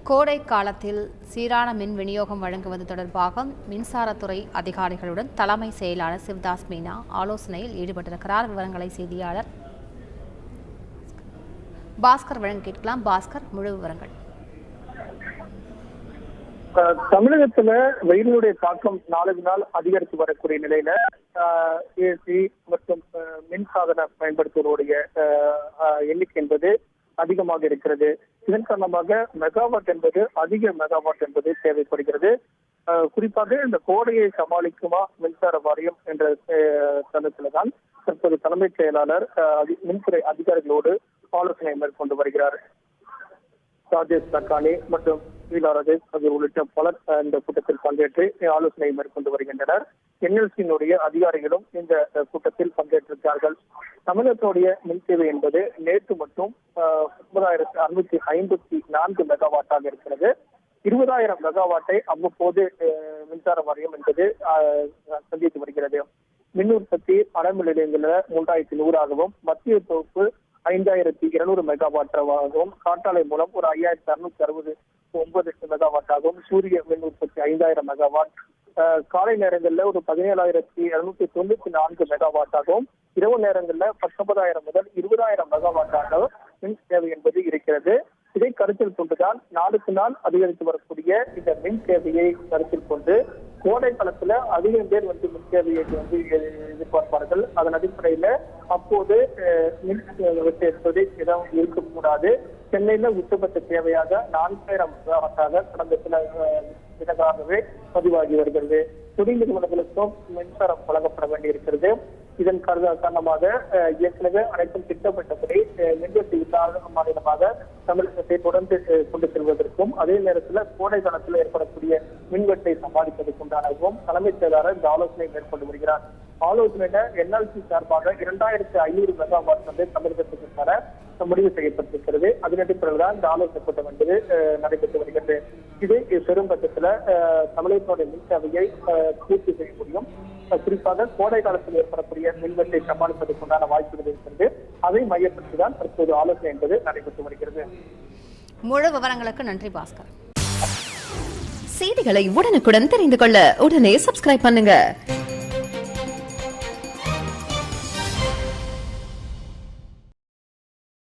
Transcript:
கோடை காலத்தில் சீரான மின் விநியோகம் வழங்குவது தொடர்பாக மின்சாரத்துறை அதிகாரிகளுடன் தலைமை செயலாளர் சிவதாஸ் மீனா ஆலோசனையில் ஈடுபட்டிருக்கிறார். விவரங்களை செய்தியாளர் பாஸ்கர் வழங்க கேட்கலாம். பாஸ்கர், முழு விவரங்கள். தமிழகத்துல வெயிலுடைய தாக்கம் நாளுக்கு நாள் அதிகரித்து வரக்கூடிய நிலையில ஏசி மற்றும் மின்சாதன பயன்படுத்துவதோடைய எண்ணிக்கை என்பது அதிகமாக இருக்கிறது. இதன் காரணமாக மெகாவாட் என்பது அதிக மெகாவாட் என்பது தேவைப்படுகிறது. குறிப்பாக இந்த கோடையை சமாளிக்குமா மின்சார வாரியம் என்ற தளத்தில்தான் தற்போது தலைமைச் செயலாளர் மின்துறை அதிகாரிகளோடு ஆலோசனை மேற்கொண்டு வருகிறார். ராஜேஷ் தக்கானி மற்றும் ராஜேஷ் உள்ளிட்ட பலர் இந்த கூட்டத்தில் பங்கேற்று ஆலோசனை மேற்கொண்டு வருகின்றனர். என்எல்சியினுடைய அதிகாரிகளும் இந்த கூட்டத்தில் பங்கேற்றிருக்கிறார்கள். தமிழகத்தினுடைய மின் தேவை என்பது நேற்று மட்டும் 9,654 மெகாவாட்டாக இருக்கிறது. 20,000 மெகாவாட்டை அவ்வப்போது மின்சார வாரியம் என்பது சந்தித்து வருகிறது. மின் உற்பத்தி அனல் நிலையங்களில் 3,100 மத்திய தொகுப்பு 5,200 மெகாவாட்டாகவும், காற்றாலை மூலம் ஒரு 5,669 மெகாவாட்டாகவும், சூரிய மின் உற்பத்தி 5,000 மெகாவாட், காலை நேரங்களில் ஒரு 17,294 மெகாவாட்டாகவும், இரவு நேரங்களில் 19,000 முதல் 20,000 மெகாவாட்டாக மின் தேவை என்பது இருக்கிறது. இதை கருத்தில் கொண்டுதான் நாளுக்கு நாள் அதிகரித்து வரக்கூடிய இந்த மின் தேவையை கருத்தில் கொண்டு கோடை காலத்துல அதிகம் பேர் மின் தேவையை எதிர்பார்ப்பார்கள். அதன் அடிப்படையில அப்போது மின் வெட்டு இடம் இருக்கக்கூடாது. சென்னையில உச்சபட்ச தேவையாக 4,000 மெகாவாட்டாக கடந்த சில தினங்களாகவே பதிவாகி வருகிறது. துணை நிறுவனங்களுக்கும் மின்சாரம் வழங்கப்பட வேண்டியிருக்கிறது. இதன் காரணமாக ஏற்கனவே அனைத்தும் திட்டமிட்டபடி மின்வெட்டு இல்லாத மாநிலமாக தமிழகத்தை தொடர்ந்து கொண்டு செல்வதற்கும், அதே நேரத்தில் கோடை காலத்தில் ஏற்படக்கூடிய மின்வெட்டை சமாளிப்பதற்குண்டானவும் தலைமைச் செயலாளர் இந்த ஆலோசனை மேற்கொண்டு வருகிறார். ஆலோசனையில என்எல்சி சார்பாக 2,500 மெகாவாட் வந்து தமிழகத்துக்கு தர முடிவு செய்யப்பட்டிருக்கிறது. அதன் அடிப்படையில் தான் இந்த ஆலோசனை கூட்டம் என்பது நடைபெற்று வருகிறது. இது பெரும் பட்சத்துல தமிழகத்தினுடைய மின் தேவையை பூர்த்தி செய்ய முடியும். குறிப்பாக கோடை காலத்தில் ஏற்படக்கூடிய மின்வெட்டை சமாளிப்பதற்குண்டான வாய்ப்புகள் இருக்கிறது. அதை மையப்படுத்திதான் தற்போது ஆலோசனை என்பது நடைபெற்று வருகிறது. முழு விவரங்களுக்கு நன்றி பாஸ்கர். செய்திகளை உடனுக்குடன் தெரிந்து கொள்ள உடனே சப்ஸ்கிரைப் பண்ணுங்க.